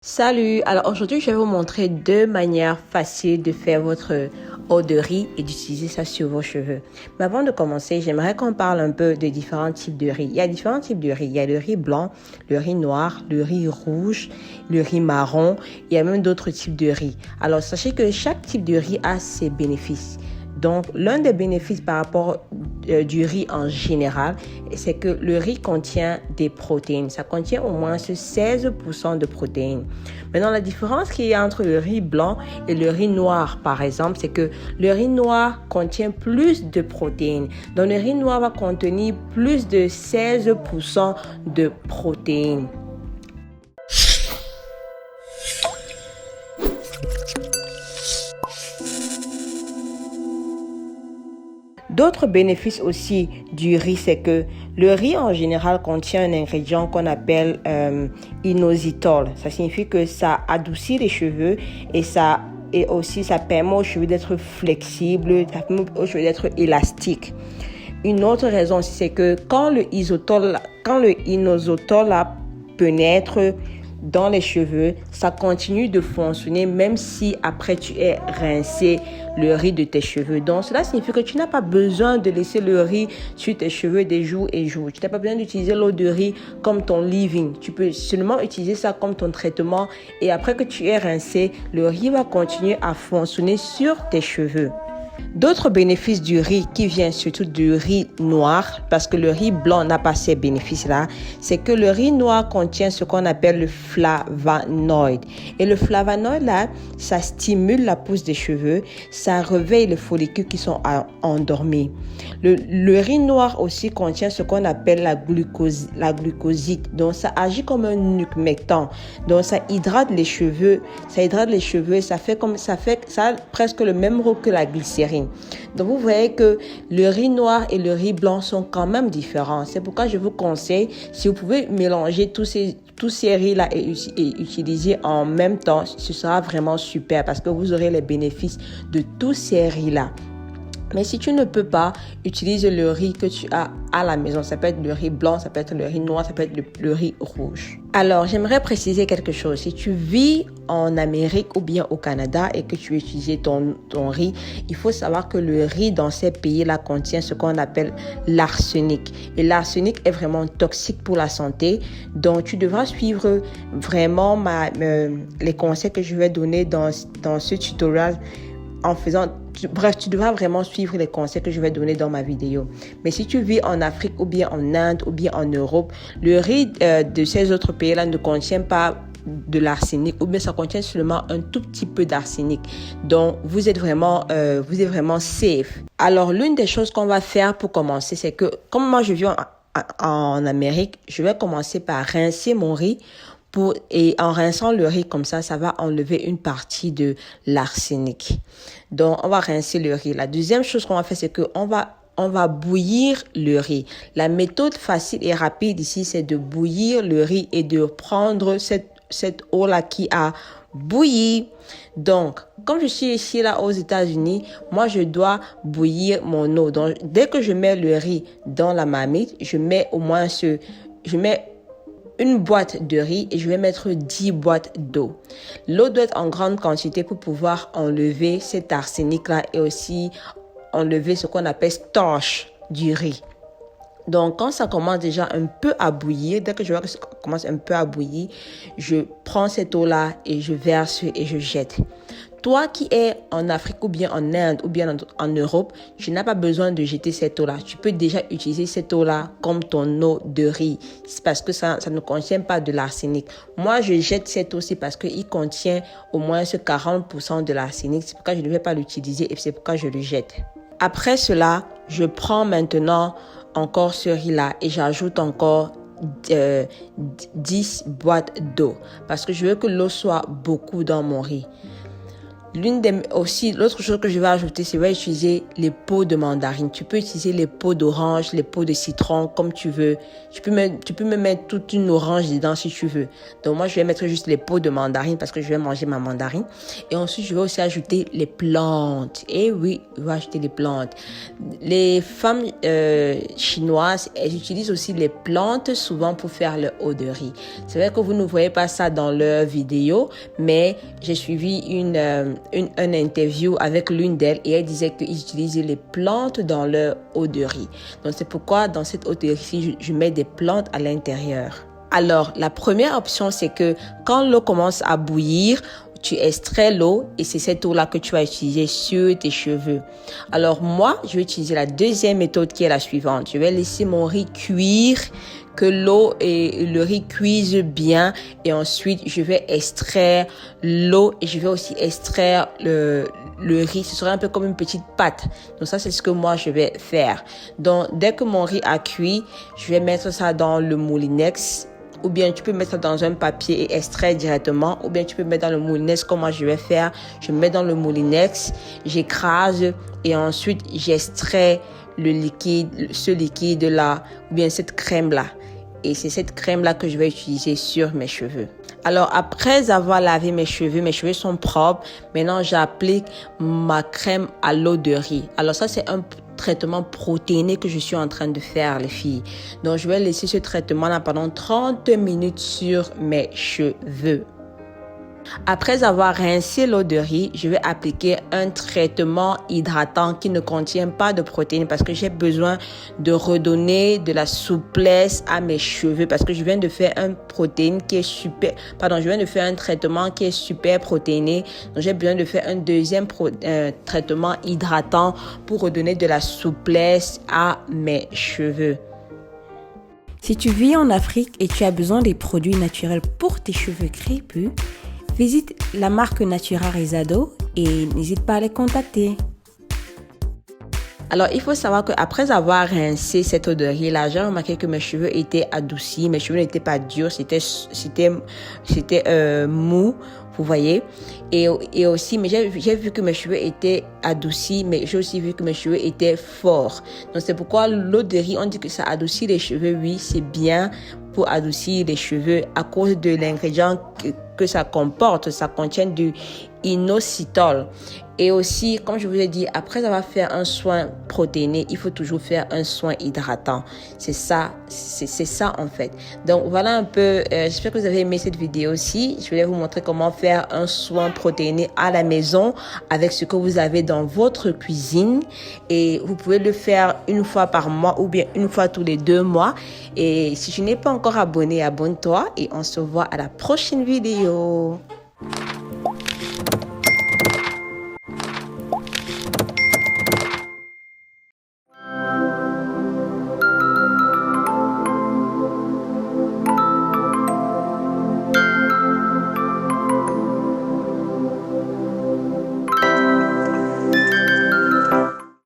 Salut, alors aujourd'hui je vais vous montrer deux manières faciles de faire votre eau de riz et d'utiliser ça sur vos cheveux. Mais avant de commencer, j'aimerais qu'on parle un peu de différents types de riz. Il y a différents types de riz. Il y a le riz blanc, le riz noir, le riz rouge, le riz marron. Il y a même d'autres types de riz. Alors sachez que chaque type de riz a ses bénéfices. Donc, l'un des bénéfices par rapport du riz en général, c'est que le riz contient des protéines. Ça contient au moins 16% de protéines. Maintenant, la différence qu'il y a entre le riz blanc et le riz noir, par exemple, c'est que le riz noir contient plus de protéines. Donc, le riz noir va contenir plus de 16% de protéines. D'autres bénéfices aussi du riz, c'est que le riz en général contient un ingrédient qu'on appelle inositol. Ça signifie que ça adoucit les cheveux et aussi ça permet aux cheveux d'être flexibles, ça permet aux cheveux d'être élastiques. Une autre raison, c'est que quand le inositol pénètre dans les cheveux, ça continue de fonctionner même si après tu aies rincé le riz de tes cheveux. Donc cela signifie que tu n'as pas besoin de laisser le riz sur tes cheveux des jours et jours. Tu n'as pas besoin d'utiliser l'eau de riz comme ton leave-in. Tu peux seulement utiliser ça comme ton traitement et après que tu aies rincé, le riz va continuer à fonctionner sur tes cheveux. D'autres bénéfices du riz qui viennent surtout du riz noir, parce que le riz blanc n'a pas ces bénéfices-là, c'est que le riz noir contient ce qu'on appelle le flavonoïde. Et le flavonoïde-là, ça stimule la pousse des cheveux, ça réveille les follicules qui sont endormis. Le riz noir aussi contient ce qu'on appelle la glucoside. Donc, ça agit comme un humectant. Donc, ça hydrate les cheveux. Ça a presque le même rôle que la glycérine. Donc, vous voyez que le riz noir et le riz blanc sont quand même différents. C'est pourquoi je vous conseille, si vous pouvez mélanger tous ces riz-là et utiliser en même temps, ce sera vraiment super parce que vous aurez les bénéfices de tous ces riz-là. Mais si tu ne peux pas, utilise le riz que tu as à la maison. Ça peut être le riz blanc, ça peut être le riz noir, ça peut être le riz rouge. Alors, j'aimerais préciser quelque chose. Si tu vis en Amérique ou bien au Canada et que tu utilises ton riz, il faut savoir que le riz dans ces pays-là contient ce qu'on appelle l'arsenic. Et l'arsenic est vraiment toxique pour la santé. Donc, tu devras suivre vraiment les conseils que je vais donner dans ce tutoriel tu devras vraiment suivre les conseils que je vais donner dans ma vidéo. Mais si tu vis en Afrique ou bien en Inde ou bien en Europe, le riz de ces autres pays-là ne contient pas de l'arsenic ou bien ça contient seulement un tout petit peu d'arsenic. Donc, vous êtes vraiment safe. Alors, l'une des choses qu'on va faire pour commencer, c'est que comme moi je vis en Amérique, je vais commencer par rincer mon riz. Et en rinçant le riz comme ça va enlever une partie de l'arsenic. Donc, on va rincer le riz. La deuxième chose qu'on va faire, c'est qu'on va bouillir le riz. La méthode facile et rapide ici, c'est de bouillir le riz et de prendre cette eau-là qui a bouilli. Donc, comme je suis ici là aux États-Unis, moi je dois bouillir mon eau. Donc, dès que je mets le riz dans la marmite, je mets une boîte de riz et je vais mettre 10 boîtes d'eau. L'eau doit être en grande quantité pour pouvoir enlever cet arsenic-là et aussi enlever ce qu'on appelle starch du riz. Donc, quand ça commence déjà un peu à bouillir, dès que je vois que ça commence un peu à bouillir, je prends cette eau-là et je verse et je jette. Toi qui es en Afrique ou bien en Inde ou bien en Europe, tu n'as pas besoin de jeter cette eau-là. Tu peux déjà utiliser cette eau-là comme ton eau de riz. C'est parce que ça ne contient pas de l'arsenic. Moi, je jette cette eau-ci parce qu'il contient au moins 40% de l'arsenic. C'est pourquoi je ne vais pas l'utiliser et c'est pourquoi je le jette. Après cela, je prends maintenant encore ce riz-là et j'ajoute encore 10 boîtes d'eau parce que je veux que l'eau soit beaucoup dans mon riz. L'autre chose que je vais ajouter, c'est que je vais utiliser les peaux de mandarine. Tu peux utiliser les peaux d'orange, les peaux de citron, comme tu veux. Tu peux me mettre toute une orange dedans si tu veux. Donc moi, je vais mettre juste les peaux de mandarine parce que je vais manger ma mandarine. Et ensuite, je vais aussi ajouter les plantes. Et oui, je vais ajouter les plantes. Les femmes chinoises, elles utilisent aussi les plantes souvent pour faire le eau de riz. C'est vrai que vous ne voyez pas ça dans leur vidéo, mais j'ai suivi une interview avec l'une d'elles et elle disait qu'ils utilisaient les plantes dans leur eau de riz. Donc c'est pourquoi dans cette eau de riz, je mets des plantes à l'intérieur. Alors, la première option, c'est que quand l'eau commence à bouillir, tu extrais l'eau et c'est cette eau-là que tu vas utiliser sur tes cheveux. Alors moi, je vais utiliser la deuxième méthode qui est la suivante. Je vais laisser mon riz cuire, que l'eau et le riz cuisent bien et ensuite je vais extraire l'eau et je vais aussi extraire le riz. Ce sera un peu comme une petite pâte. Donc ça, c'est ce que moi je vais faire. Donc dès que mon riz a cuit, je vais mettre ça dans le moulinex. Ou bien tu peux mettre ça dans un papier et extraire directement. Ou bien tu peux mettre dans le moulinex comme moi je vais faire. Je mets dans le moulinex, j'écrase et ensuite j'extrais le liquide, ce liquide là ou bien cette crème là. Et c'est cette crème là que je vais utiliser sur mes cheveux. Alors après avoir lavé mes cheveux sont propres. Maintenant j'applique ma crème à l'eau de riz. Alors ça c'est un traitement protéiné que je suis en train de faire les filles. Donc je vais laisser ce traitement là pendant 30 minutes sur mes cheveux. Après avoir rincé l'eau de riz, je vais appliquer un traitement hydratant qui ne contient pas de protéines parce que j'ai besoin de redonner de la souplesse à mes cheveux parce que je viens de faire un traitement qui est super protéiné. Donc j'ai besoin de faire un deuxième traitement hydratant pour redonner de la souplesse à mes cheveux. Si tu vis en Afrique et tu as besoin des produits naturels pour tes cheveux crépus, visite la marque Natura Rizado et n'hésite pas à les contacter. Alors, il faut savoir qu'après avoir rincé cette eau de riz là, j'ai remarqué que mes cheveux étaient adoucis, mes cheveux n'étaient pas durs, c'était mou, vous voyez. Et aussi, mais j'ai vu que mes cheveux étaient adoucis, mais j'ai aussi vu que mes cheveux étaient forts. Donc, c'est pourquoi l'eau de riz, on dit que ça adoucit les cheveux. Oui, c'est bien pour adoucir les cheveux à cause de l'ingrédient que ça comporte. Ça contient du inositol. Et aussi, comme je vous ai dit, après avoir fait un soin protéiné, il faut toujours faire un soin hydratant. C'est ça en fait. Donc voilà un peu, j'espère que vous avez aimé cette vidéo aussi. Je voulais vous montrer comment faire un soin protéiné à la maison avec ce que vous avez dans votre cuisine. Et vous pouvez le faire une fois par mois ou bien une fois tous les 2 mois. Et si tu n'es pas encore abonné, abonne-toi et on se voit à la prochaine vidéo.